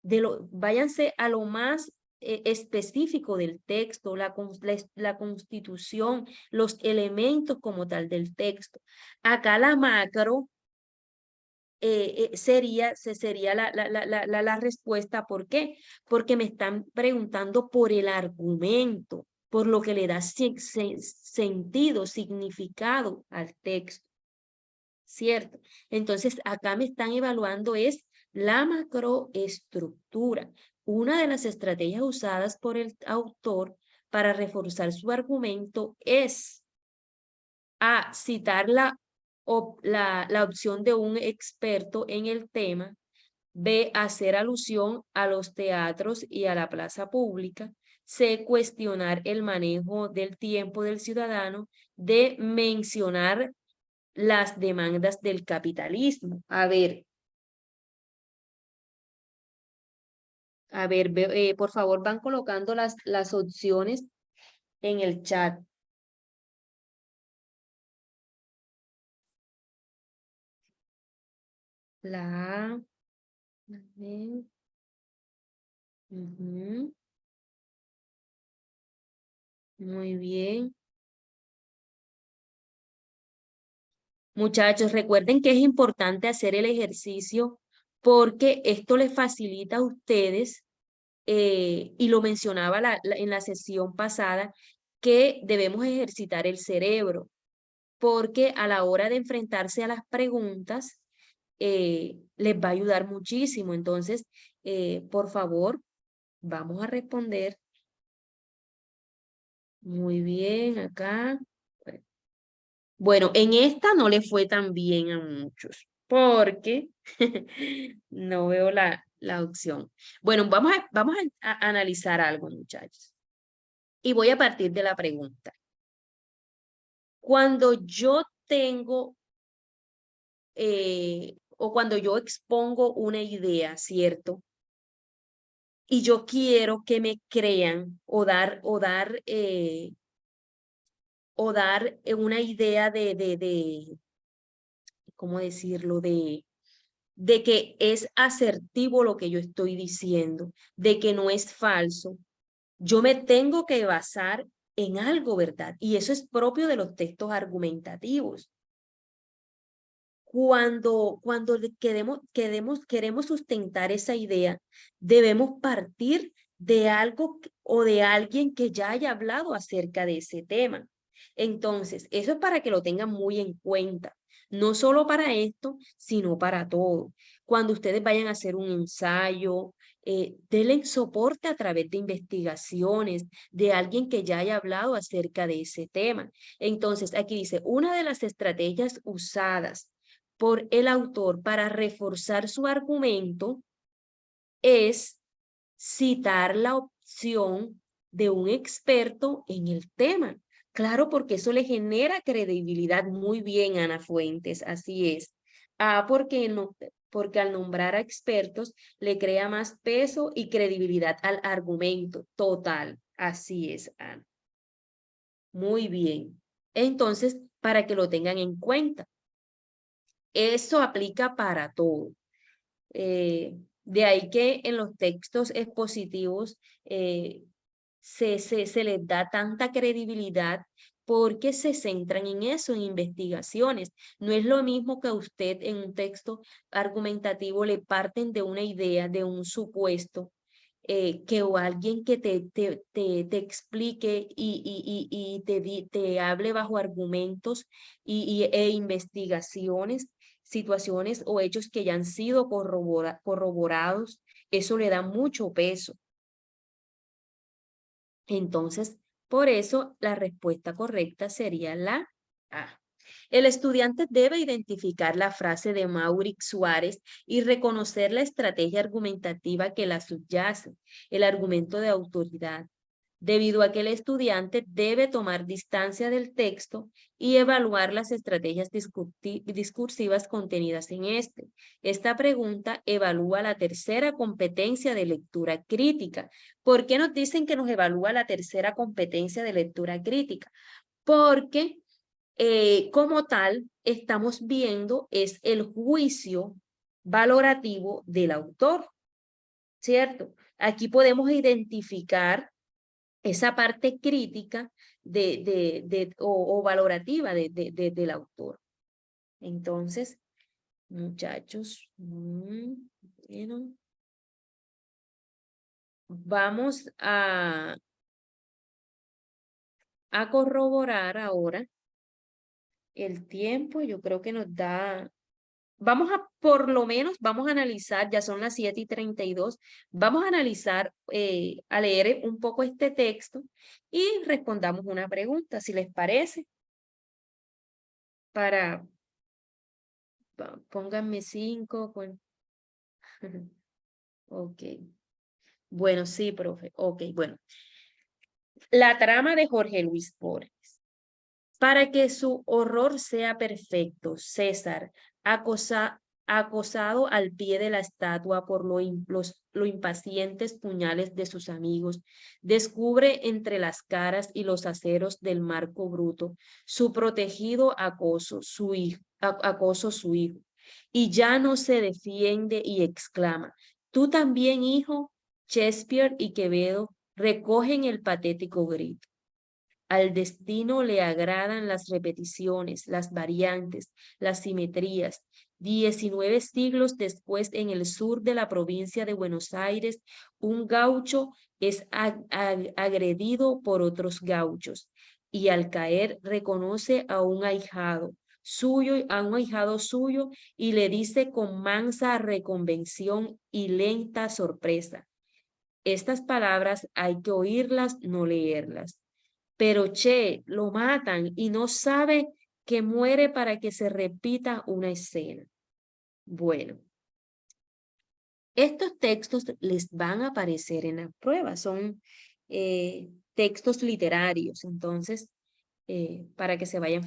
Váyanse a lo más específico del texto, la constitución, los elementos como tal del texto. Acá la macro sería la respuesta. ¿Por qué? Porque me están preguntando por el argumento, por lo que le da sentido, significado al texto, ¿cierto? Entonces, acá me están evaluando es la macroestructura, una de las estrategias usadas por el autor para reforzar su argumento es A, citar la opción de un experto en el tema. B, hacer alusión a los teatros y a la plaza pública. C, cuestionar el manejo del tiempo del ciudadano. D, mencionar las demandas del capitalismo. Por favor, van colocando las opciones en el chat. La A, la B. Muy bien. Muchachos, recuerden que es importante hacer el ejercicio porque esto les facilita a ustedes, y lo mencionaba en la sesión pasada, que debemos ejercitar el cerebro, porque a la hora de enfrentarse a las preguntas, les va a ayudar muchísimo. Entonces, por favor, vamos a responder. Muy bien, acá. Bueno, en esta no le fue tan bien a muchos, porque no veo la opción. Bueno, vamos a analizar algo, muchachos. Y voy a partir de la pregunta. Cuando yo tengo, o cuando yo expongo una idea, ¿cierto? Y yo quiero que me crean o dar una idea de, ¿cómo decirlo? De que es asertivo lo que yo estoy diciendo, de que no es falso. Yo me tengo que basar en algo, ¿verdad? Y eso es propio de los textos argumentativos. Cuando queremos sustentar esa idea, debemos partir de algo o de alguien que ya haya hablado acerca de ese tema. Entonces, eso es para que lo tengan muy en cuenta, no solo para esto, sino para todo. Cuando ustedes vayan a hacer un ensayo, denle soporte a través de investigaciones de alguien que ya haya hablado acerca de ese tema. Entonces, aquí dice, una de las estrategias usadas por el autor para reforzar su argumento es citar la opción de un experto en el tema. Claro, porque eso le genera credibilidad. Muy bien, Ana Fuentes, así es. Porque al nombrar a expertos le crea más peso y credibilidad al argumento. Total, así es, Ana. Muy bien. Entonces, para que lo tengan en cuenta. Eso aplica para todo. De ahí que en los textos expositivos se les da tanta credibilidad porque se centran en eso, en investigaciones. No es lo mismo que a usted en un texto argumentativo le parten de una idea, de un supuesto, que o alguien que te explique y te hable bajo argumentos e investigaciones, situaciones o hechos que ya han sido corroborados, eso le da mucho peso. Entonces, por eso la respuesta correcta sería la A. El estudiante debe identificar la frase de Mauric Suárez y reconocer la estrategia argumentativa que la subyace, el argumento de autoridad, debido a que el estudiante debe tomar distancia del texto y evaluar las estrategias discursivas contenidas en este. Esta pregunta evalúa la tercera competencia de lectura crítica. ¿Por qué nos dicen que nos evalúa la tercera competencia de lectura crítica? Porque como tal, estamos viendo es el juicio valorativo del autor, ¿cierto? Aquí podemos identificar esa parte crítica o valorativa del autor. Entonces, muchachos. Bueno. Vamos a corroborar ahora el tiempo. Yo creo que nos da. Por lo menos, vamos a analizar, ya son las 7:32, vamos a analizar, a leer un poco este texto y respondamos una pregunta, si les parece, para, pónganme 5, ok, bueno, sí, profe, ok, bueno, la trama de Jorge Luis Borges. Para que su horror sea perfecto, César, acosado al pie de la estatua por lo impacientes puñales de sus amigos, descubre entre las caras y los aceros del marco bruto su protegido acoso, su hijo, y ya no se defiende y exclama, tú también, hijo. Shakespeare y Quevedo recogen el patético grito. Al destino le agradan las repeticiones, las variantes, las simetrías. 19 siglos después, en el sur de la provincia de Buenos Aires, un gaucho es agredido por otros gauchos y al caer reconoce a un ahijado suyo y le dice con mansa reconvención y lenta sorpresa. Estas palabras hay que oírlas, no leerlas. Pero che, lo matan y no sabe que muere para que se repita una escena. Bueno, estos textos les van a aparecer en la prueba, son textos literarios, entonces, para que se vayan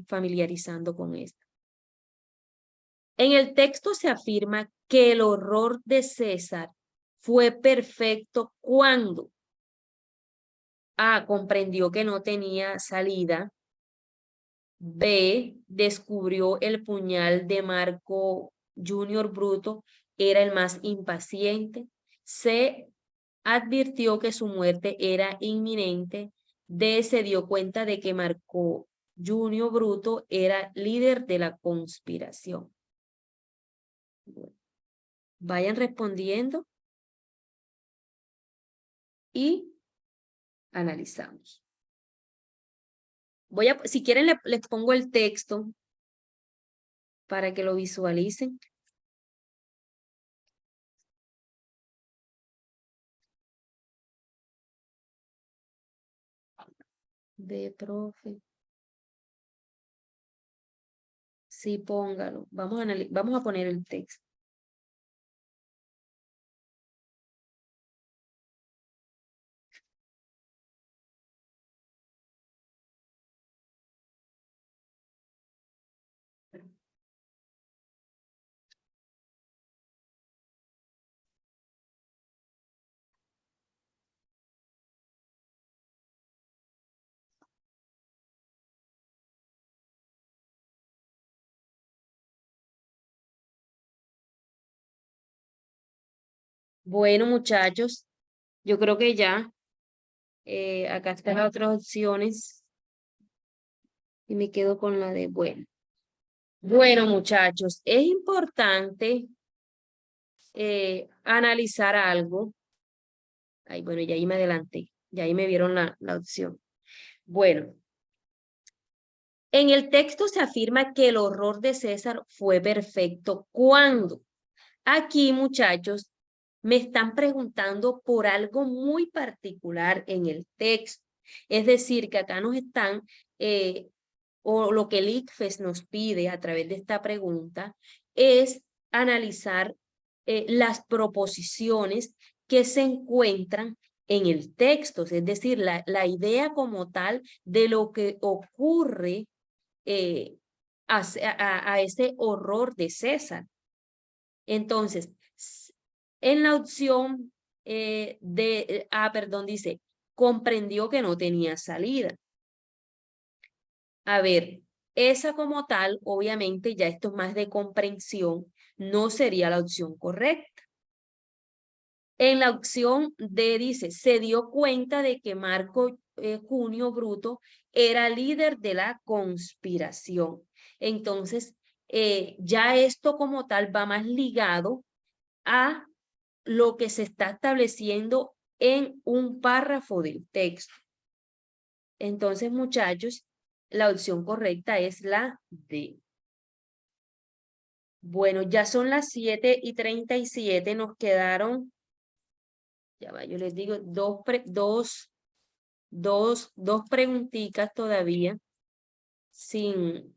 familiarizando con esto. En el texto se afirma que el horror de César fue perfecto cuando A, comprendió que no tenía salida. B, descubrió el puñal de Marco Junior Bruto, era el más impaciente. C, advirtió que su muerte era inminente. D, se dio cuenta de que Marco Junior Bruto era líder de la conspiración. Bueno, vayan respondiendo y analizamos. Si quieren, les pongo el texto para que lo visualicen. B, profe. Sí, póngalo. Vamos a poner el texto. Bueno, muchachos, yo creo que ya acá están las otras opciones y me quedo con la de bueno. Bueno, muchachos, es importante analizar algo. Ay, bueno, ya ahí me adelanté, ya ahí me vieron la opción. Bueno, en el texto se afirma que el horror de César fue perfecto. ¿Cuándo? Aquí, muchachos, me están preguntando por algo muy particular en el texto. Es decir, que acá nos están, o lo que el ICFES nos pide a través de esta pregunta, es analizar las proposiciones que se encuentran en el texto, es decir, la idea como tal de lo que ocurre a ese horror de César. Entonces, en la opción perdón, dice, comprendió que no tenía salida. A ver, esa como tal, obviamente, ya esto es más de comprensión, no sería la opción correcta. En la opción D dice, se dio cuenta de que Marco Junio Bruto era líder de la conspiración. Entonces, ya esto como tal va más ligado a lo que se está estableciendo en un párrafo del texto. Entonces, muchachos, la opción correcta es la D. Bueno, ya son las 7:37, nos quedaron, ya va, yo les digo, dos preguntitas todavía sin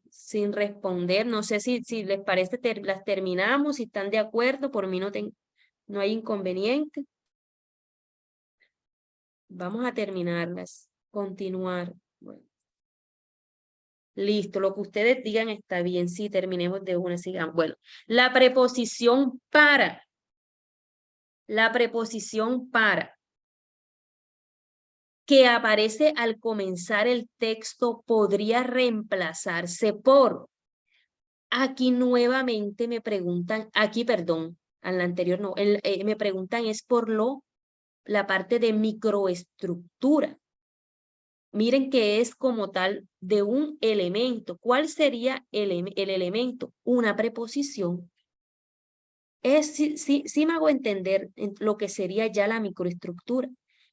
responder. No sé si les parece, las terminamos, si están de acuerdo, por mí no hay inconveniente. Vamos a terminarlas, continuar. Bueno. Listo, lo que ustedes digan está bien. Sí, terminemos de una, sigamos. Bueno, la preposición para. La preposición para, que aparece al comenzar el texto, podría reemplazarse por. Aquí nuevamente me preguntan, aquí perdón, al anterior no, me preguntan es por la parte de microestructura. Miren que es como tal de un elemento. ¿Cuál sería el elemento? Una preposición. Sí me hago entender lo que sería ya la microestructura.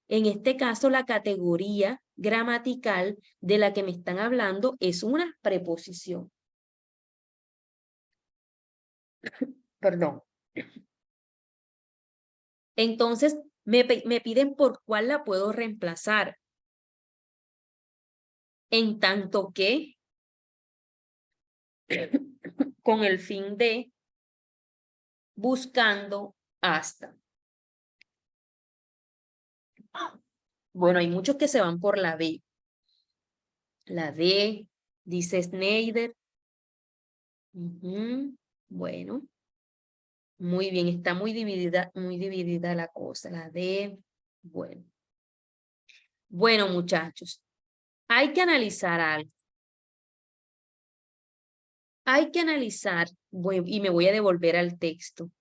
En este caso, la categoría gramatical de la que me están hablando es una preposición. Perdón. Entonces, me piden por cuál la puedo reemplazar. En tanto que, con el fin de, buscando, hasta. Bueno, hay muchos que se van por la D. La D, dice Schneider. Bueno, muy bien, está muy dividida la cosa. La D, bueno. Bueno, muchachos, hay que analizar algo. Hay que analizar, y me voy a devolver al texto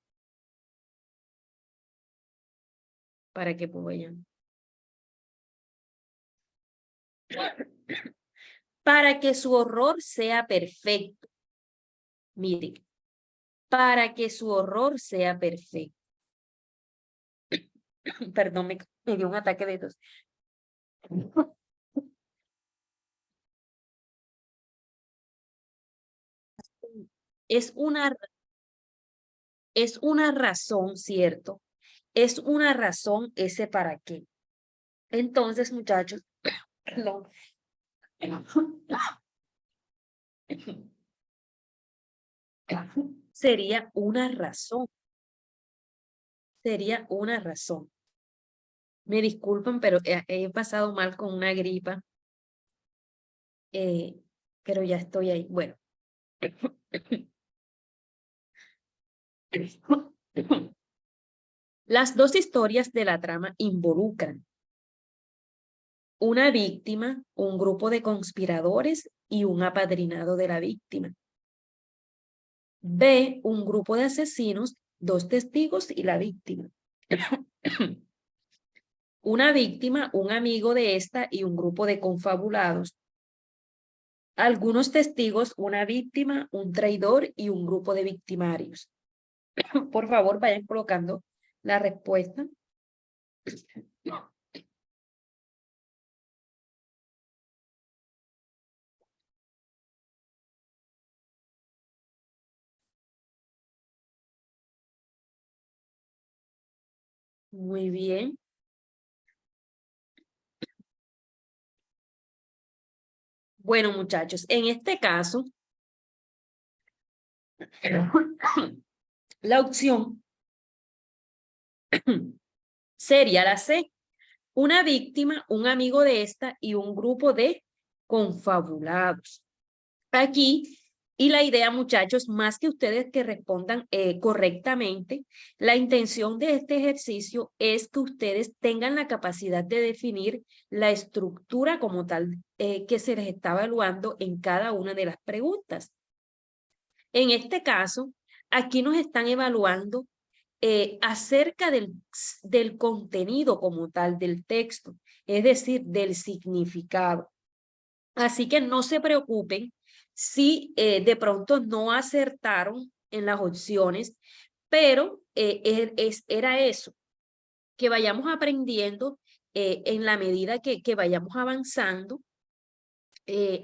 para que puedan. Para que su horror sea perfecto. Miren, para que su horror sea perfecto. Perdón, me dio un ataque de tos. Es una razón, ¿cierto? Es una razón ese para qué. Entonces, muchachos, perdón. Sería una razón. Sería una razón. Me disculpan, pero he pasado mal con una gripa. Pero ya estoy ahí. Bueno. Las dos historias de la trama involucran una víctima, un grupo de conspiradores y un apadrinado de la víctima. B, un grupo de asesinos, 2 testigos y la víctima. Una víctima, un amigo de esta y un grupo de confabulados. Algunos testigos, una víctima, un traidor y un grupo de victimarios. Por favor, vayan colocando la respuesta. Muy bien. Bueno, muchachos, en este caso, la opción sería la C. Una víctima, un amigo de esta y un grupo de confabulados. Aquí, y la idea, muchachos, más que ustedes que respondan correctamente, la intención de este ejercicio es que ustedes tengan la capacidad de definir la estructura como tal que se les está evaluando en cada una de las preguntas. En este caso, aquí nos están evaluando acerca del contenido como tal del texto, es decir, del significado. Así que no se preocupen si de pronto no acertaron en las opciones, pero era eso, que vayamos aprendiendo en la medida que vayamos avanzando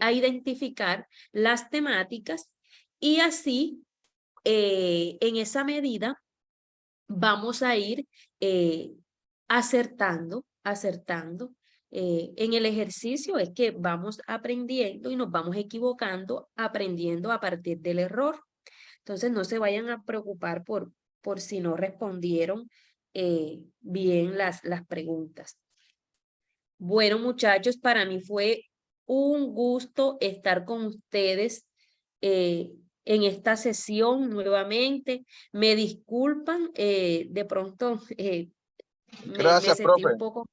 a identificar las temáticas y así en esa medida vamos a ir acertando. En el ejercicio es que vamos aprendiendo y nos vamos equivocando, aprendiendo a partir del error. Entonces no se vayan a preocupar por si no respondieron bien las preguntas. Bueno, muchachos, para mí fue un gusto estar con ustedes en esta sesión nuevamente. Me disculpan, de pronto me Gracias, sentí profe. un poco